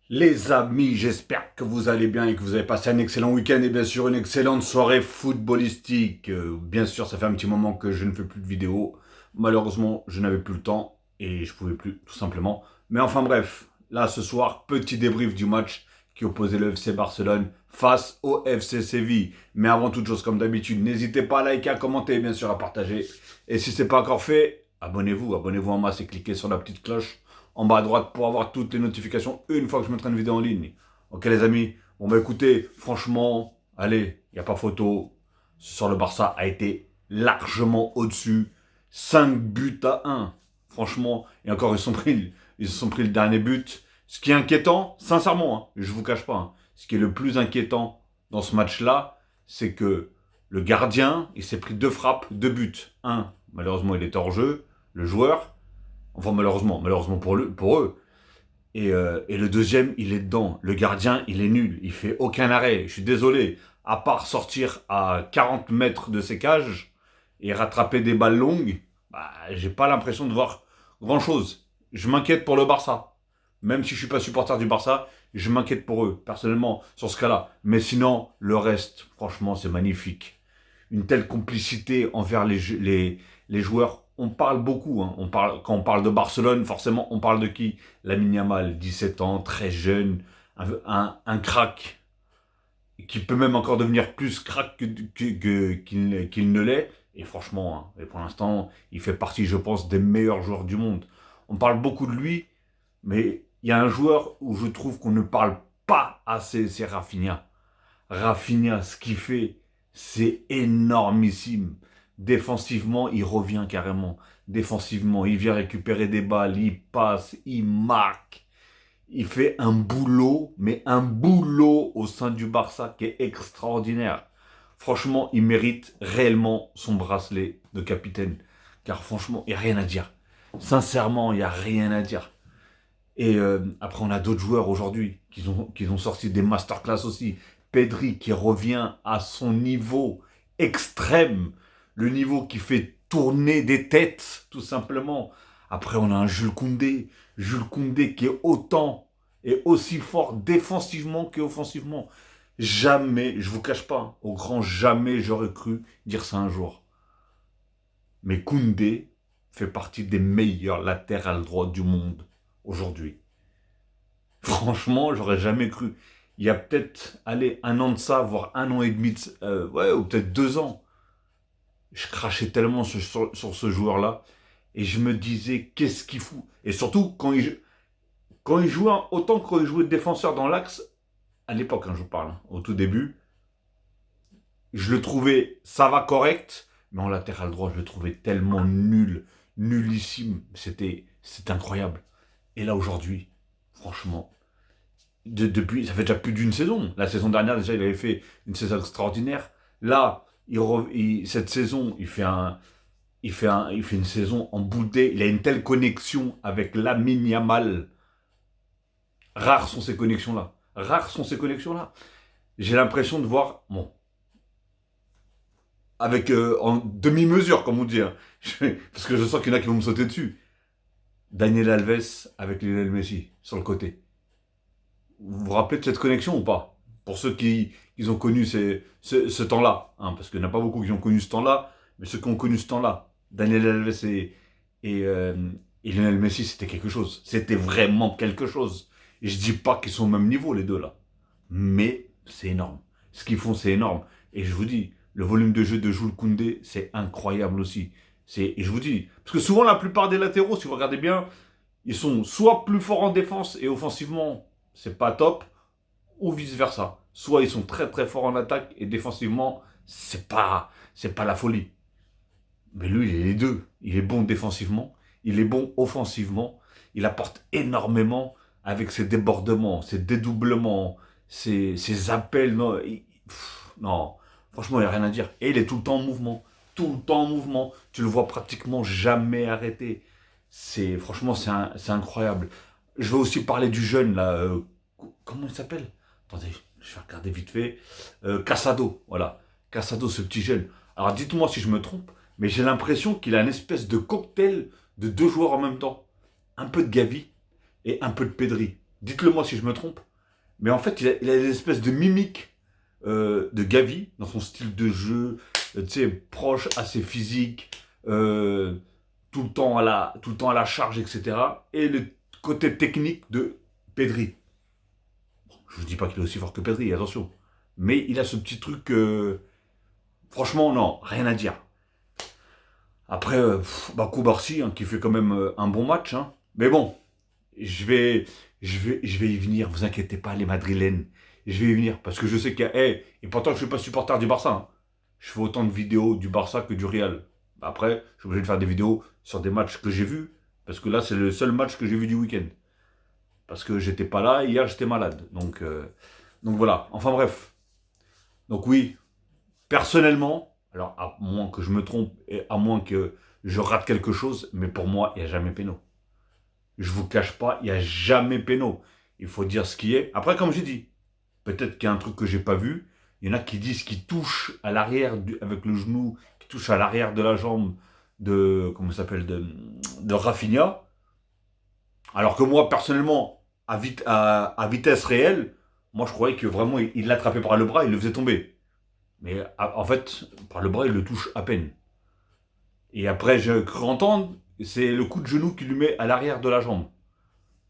Les amis, j'espère que vous allez bien et que vous avez passé un excellent week-end et bien sûr une excellente soirée footballistique. Bien sûr, ça fait un petit moment que je ne fais plus de vidéos. Malheureusement, je n'avais plus le temps et je pouvais plus, tout simplement. Mais enfin bref, là ce soir, petit débrief du match qui opposait le FC Barcelone face au FC Séville. Mais avant toute chose, comme d'habitude, n'hésitez pas à liker, à commenter et bien sûr à partager. Et si ce n'est pas encore fait, abonnez-vous en masse et cliquez sur la petite cloche en bas à droite pour avoir toutes les notifications une fois que je mettrai une vidéo en ligne. Ok les amis, bon bah écoutez, franchement, allez, il n'y a pas photo. Sur le Barça a été largement au-dessus. 5 buts à 1. Franchement, et encore ils se sont pris le dernier but. Ce qui est inquiétant, sincèrement, hein, je vous cache pas, hein, ce qui est le plus inquiétant dans ce match-là, c'est que le gardien, il s'est pris 2 frappes, 2 buts. Un, malheureusement, il était hors jeu, le joueur. Enfin, malheureusement pour eux. Et le deuxième, il est dedans. Le gardien, il est nul. Il fait aucun arrêt. Je suis désolé. À part sortir à 40 mètres de ses cages et rattraper des balles longues, bah, j'ai pas l'impression de voir grand-chose. Je m'inquiète pour le Barça. Même si je suis pas supporter du Barça, je m'inquiète pour eux, personnellement, sur ce cas-là. Mais sinon, le reste, franchement, c'est magnifique. Une telle complicité envers les joueurs. On parle beaucoup, hein. Quand on parle de Barcelone, forcément, on parle de qui? Lamine Yamal, 17 ans, très jeune, un crack, qui peut même encore devenir plus crack qu'il ne l'est. Et franchement, hein, et pour l'instant, il fait partie, je pense, des meilleurs joueurs du monde. On parle beaucoup de lui, mais il y a un joueur où je trouve qu'on ne parle pas assez, c'est Rafinha. Rafinha, ce qu'il fait, c'est énormissime. Défensivement, il revient carrément. Défensivement, il vient récupérer des balles, il passe, il marque. Il fait un boulot, mais un boulot au sein du Barça qui est extraordinaire. Franchement, il mérite réellement son bracelet de capitaine. Car franchement, il n'y a rien à dire. Sincèrement, il n'y a rien à dire. Et après, on a d'autres joueurs aujourd'hui qui ont sorti des masterclass aussi. Pedri qui revient à son niveau extrême, le niveau qui fait tourner des têtes, tout simplement. Après, on a un Jules Koundé qui est autant et aussi fort défensivement qu'offensivement. Jamais, je vous cache pas, hein, au grand jamais j'aurais cru dire ça un jour. Mais Koundé fait partie des meilleurs latérales droits du monde aujourd'hui. Franchement, j'aurais jamais cru. Il y a peut-être, allez, un an de ça, voire un an et demi, ouais, ou peut-être 2 ans. Je crachais tellement sur ce joueur-là. Et je me disais, qu'est-ce qu'il fout? Et surtout, quand il jouait, autant que quand il jouait défenseur dans l'axe, à l'époque, hein, je vous parle, hein, au tout début, je le trouvais, ça va correct, mais en latéral droit, je le trouvais tellement nul, nullissime. C'était incroyable. Et là, aujourd'hui, franchement, depuis, ça fait déjà plus d'une saison. La saison dernière, déjà, il avait fait une saison extraordinaire. Là, cette saison, il fait une saison en boudet. Il a une telle connexion avec Lamine Yamal. Rares sont ces connexions-là. Rares sont ces connexions-là. J'ai l'impression de voir, bon, avec en demi-mesure, comme on dit, hein. Parce que je sens qu'il y en a qui vont me sauter dessus. Daniel Alves avec Lionel Messi sur le côté. Vous vous rappelez de cette connexion ou pas? Pour ceux qui ont connu ce temps-là, hein, parce qu'il n'y en a pas beaucoup qui ont connu ce temps-là, mais ceux qui ont connu ce temps-là, Daniel Alves et, euh, et Lionel Messi, c'était quelque chose. C'était vraiment quelque chose. Et je dis pas qu'ils sont au même niveau, les deux là. Mais c'est énorme. Ce qu'ils font, c'est énorme. Et je vous dis, le volume de jeu de Jules Koundé, c'est incroyable aussi. Et je vous dis, parce que souvent, la plupart des latéraux, si vous regardez bien, ils sont soit plus forts en défense et offensivement, c'est pas top, ou vice versa. Soit ils sont très très forts en attaque et défensivement, c'est pas la folie. Mais lui, il est les deux. Il est bon défensivement, il est bon offensivement, il apporte énormément avec ses débordements, ses dédoublements, ses appels. Non, non, franchement, il n'y a rien à dire. Et il est tout le temps en mouvement. Tout le temps en mouvement. Tu le vois pratiquement jamais arrêter. Franchement, c'est incroyable. Je vais aussi parler du jeune, là. Comment il s'appelle? Attendez, je vais regarder vite fait. Casado, voilà. Casado, ce petit jeune. Alors, dites-moi si je me trompe, mais j'ai l'impression qu'il a une espèce de cocktail de deux joueurs en même temps. Un peu de Gavi et un peu de Pedri. Dites-le moi si je me trompe. Mais en fait, il a des espèces de mimiques de Gavi dans son style de jeu, tu sais, proche, assez physique, tout le temps à la charge, etc. Et le côté technique de Pedri. Je ne dis pas qu'il est aussi fort que Pedri, attention. Mais il a ce petit truc, franchement, non, rien à dire. Après, Koubarsi, hein, qui fait quand même un bon match. Hein. Mais bon, je vais, je vais y venir, vous inquiétez pas, les Madrilènes. Je vais y venir, parce que je sais qu'il y a... et pourtant, je ne suis pas supporter du Barça. Hein. Je fais autant de vidéos du Barça que du Real. Après, je suis obligé de faire des vidéos sur des matchs que j'ai vus, parce que là, c'est le seul match que j'ai vu du week-end. Parce que j'étais pas là, hier, j'étais malade. Donc voilà, enfin bref. Donc oui, personnellement, alors à moins que je me trompe, et à moins que je rate quelque chose, mais pour moi, il n'y a jamais péno. Je vous cache pas, il n'y a jamais péno. Il faut dire ce qui est. Après, comme j'ai dit, peut-être qu'il y a un truc que j'ai pas vu. Il y en a qui disent qu'il touche à l'arrière avec le genou, qui touche à l'arrière de la jambe de comment ça s'appelle de Rafinha. Alors que moi, personnellement, à vitesse réelle, moi je croyais que vraiment il l'attrapait par le bras, il le faisait tomber. Mais en fait, par le bras, il le touche à peine. Et après, j'ai cru entendre, c'est le coup de genou qu'il lui met à l'arrière de la jambe.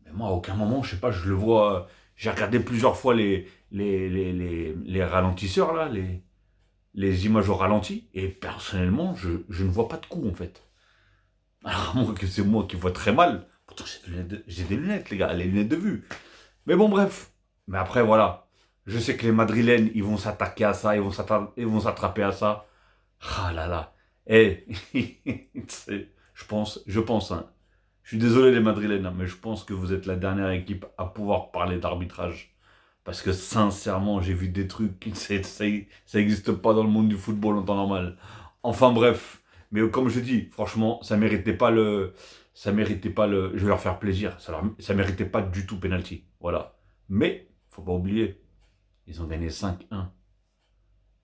Mais moi, à aucun moment, je sais pas, je le vois. J'ai regardé plusieurs fois les ralentisseurs, là, les images au ralenti, et personnellement, je ne vois pas de coup, en fait. Alors, moi, que c'est moi qui vois très mal. Pourtant, j'ai des lunettes, les gars, les lunettes de vue. Mais bon, bref. Mais après, voilà. Je sais que les Madrilènes, ils vont s'attaquer à ça, ils vont s'attraper à ça. Ah là là. Eh, je pense, hein. Je suis désolé les Madrilènes, hein, mais je pense que vous êtes la dernière équipe à pouvoir parler d'arbitrage. Parce que sincèrement, j'ai vu des trucs, ça n'existe pas dans le monde du football en temps normal. Enfin bref, mais comme je dis, franchement, je vais leur faire plaisir, ça méritait pas du tout penalty, voilà. Mais, faut pas oublier, ils ont gagné 5-1.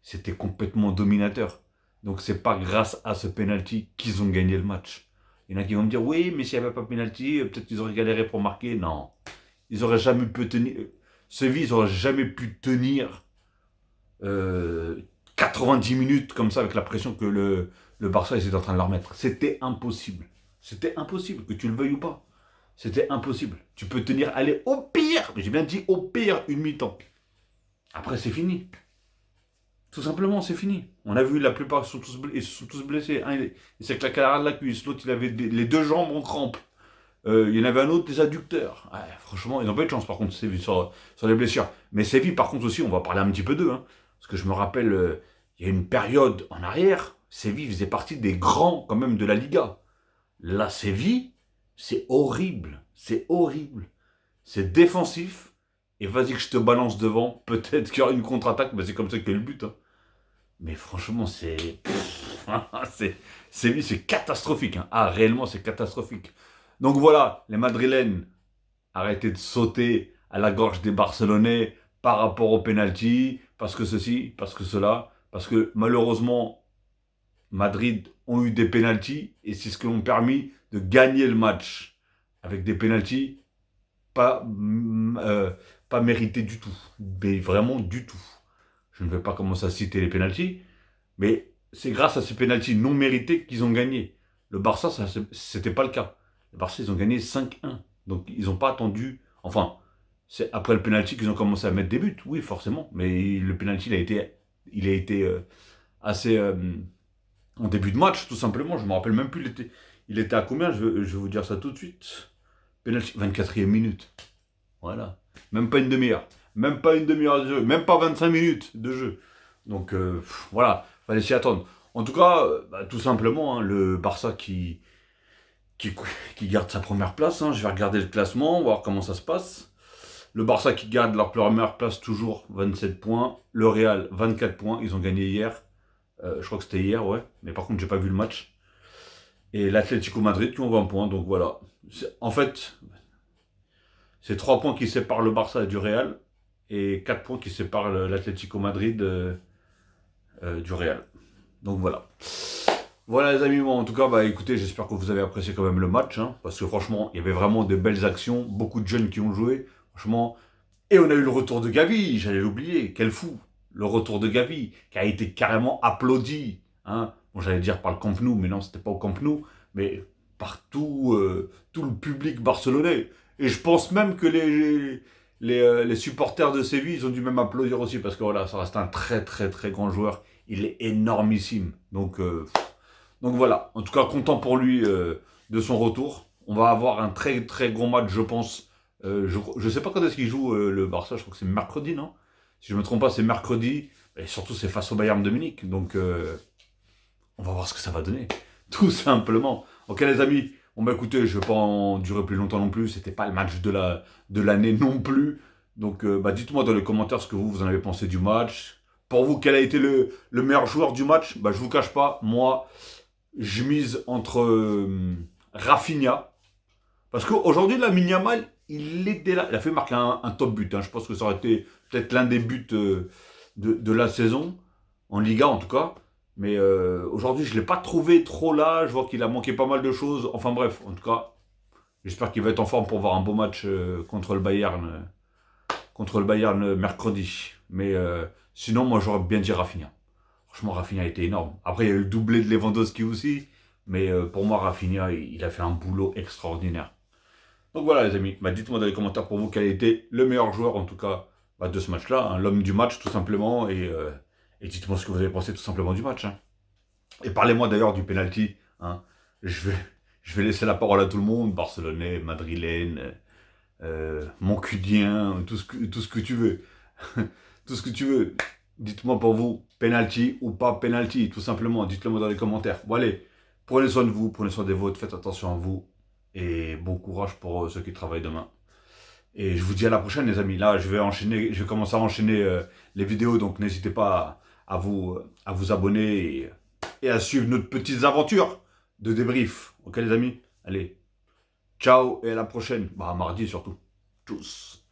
C'était complètement dominateur. Donc c'est pas grâce à ce penalty qu'ils ont gagné le match. Il y en a qui vont me dire, oui, mais s'il n'y avait pas penalty, peut-être qu'ils auraient galéré pour marquer. Non, ils auraient jamais pu tenir. Séville, ils n'auraient jamais pu tenir 90 minutes comme ça avec la pression que le Barça était en train de leur mettre. C'était impossible. C'était impossible, que tu le veuilles ou pas. C'était impossible. Tu peux tenir, aller au pire, j'ai bien dit au pire, une mi-temps. Après, c'est fini. Tout simplement, c'est fini. On a vu la plupart ils sont tous blessés. Un, il s'est claqué à l'arrière de la cuisse. L'autre, il avait les deux jambes en crampe. Il y en avait un autre, des adducteurs. Ouais, franchement, ils n'ont pas eu de chance, par contre, Séville, sur les blessures. Mais Séville, par contre, aussi, on va parler un petit peu d'eux. Hein, parce que je me rappelle, il y a une période en arrière, Séville faisait partie des grands, quand même, de la Liga. Là, Séville, c'est horrible. C'est horrible. C'est défensif. Et vas-y que je te balance devant. Peut-être qu'il y aura une contre-attaque, mais c'est comme ça qu'il y a le but. Hein. Mais franchement, c'est catastrophique. Hein. Ah, réellement, c'est catastrophique. Donc voilà, les Madrilènes, arrêtez de sauter à la gorge des Barcelonais par rapport au penalty, parce que ceci, parce que cela, parce que malheureusement, Madrid ont eu des penalties et c'est ce qui ont permis de gagner le match avec des penalties pas, pas mérités du tout, mais vraiment du tout. Je ne vais pas commencer à citer les pénaltys, mais c'est grâce à ces pénaltys non mérités qu'ils ont gagné. Le Barça, c'était pas le cas. Le Barça, ils ont gagné 5-1. Donc, ils n'ont pas attendu. Enfin, c'est après le pénalty qu'ils ont commencé à mettre des buts, oui, forcément. Mais le pénalty, il a été assez. En début de match, tout simplement. Je ne me rappelle même plus. Il était à combien je vais vous dire ça tout de suite. Pénalty, 24e minute. Voilà. Même pas une demi-heure. Même pas une demi-heure de jeu. Même pas 25 minutes de jeu. Donc voilà, fallait s'y attendre. En tout cas, tout simplement, hein, le Barça qui, qui garde sa première place. Hein. Je vais regarder le classement, voir comment ça se passe. Le Barça qui garde leur première place toujours, 27 points. Le Real, 24 points. Ils ont gagné hier. Je crois que c'était hier, ouais. Mais par contre, j'ai pas vu le match. Et l'Atlético Madrid qui ont 20 points. Donc voilà. En fait, c'est 3 points qui séparent le Barça du Real. Et 4 points qui séparent l'Atlético Madrid du Real. Donc voilà. Voilà les amis, moi en tout cas, écoutez, j'espère que vous avez apprécié quand même le match. Hein, parce que franchement, il y avait vraiment de belles actions. Beaucoup de jeunes qui ont joué. Franchement. Et on a eu le retour de Gavi, j'allais l'oublier. Quel fou. Le retour de Gavi, qui a été carrément applaudi. Hein. Bon, j'allais dire par le Camp Nou, mais non, c'était pas au Camp Nou. Mais par tout le public barcelonais. Et je pense même que les supporters de Séville, ils ont dû même applaudir aussi. Parce que voilà, ça reste un très très très grand joueur. Il est énormissime. Donc voilà, en tout cas, content pour lui de son retour. On va avoir un très très gros match, je pense. Je sais pas quand est-ce qu'il joue le Barça, je crois que c'est mercredi, non? Si je me trompe pas, c'est mercredi. Et surtout, c'est face au Bayern de Munich. Donc, on va voir ce que ça va donner. Tout simplement. Ok, les amis. Bon, bah écoutez, je vais pas en durer plus longtemps non plus. C'était pas le match de l'année non plus. Donc, bah, dites-moi dans les commentaires ce que vous en avez pensé du match. Pour vous, quel a été le meilleur joueur du match? Bah, je vous cache pas. Moi, je mise entre Rafinha. Parce qu'aujourd'hui, la Yamal, il était là. Il a fait marquer un top but. Hein. Je pense que ça aurait été peut-être l'un des buts de la saison, en Liga en tout cas. Mais aujourd'hui, je ne l'ai pas trouvé trop là. Je vois qu'il a manqué pas mal de choses. Enfin bref, en tout cas, j'espère qu'il va être en forme pour voir un beau match contre le Bayern mercredi. Mais sinon, moi, j'aurais bien dit Rafinha. Franchement, Rafinha a été énorme. Après, il y a eu le doublé de Lewandowski aussi. Mais pour moi, Rafinha, il a fait un boulot extraordinaire. Donc voilà les amis, bah, dites-moi dans les commentaires pour vous quel a été le meilleur joueur en tout cas bah, de ce match-là, hein, l'homme du match tout simplement, et dites-moi ce que vous avez pensé tout simplement du match. Hein. Et parlez-moi d'ailleurs du penalty. Hein. Je vais, je vais laisser la parole à tout le monde, barcelonais, madrilène, moncudien, tout ce que tu veux. Tout ce que tu veux. Dites-moi pour vous, penalty ou pas penalty, tout simplement, dites-le moi dans les commentaires. Bon allez, prenez soin de vous, prenez soin des vôtres, faites attention à vous. Et bon courage pour ceux qui travaillent demain. Et je vous dis à la prochaine les amis. Là, je vais commencer à enchaîner les vidéos, donc n'hésitez pas à vous abonner et à suivre notre petites aventures de débrief. Ok les amis? Allez, ciao et à la prochaine. Bah à mardi surtout. Tchuss.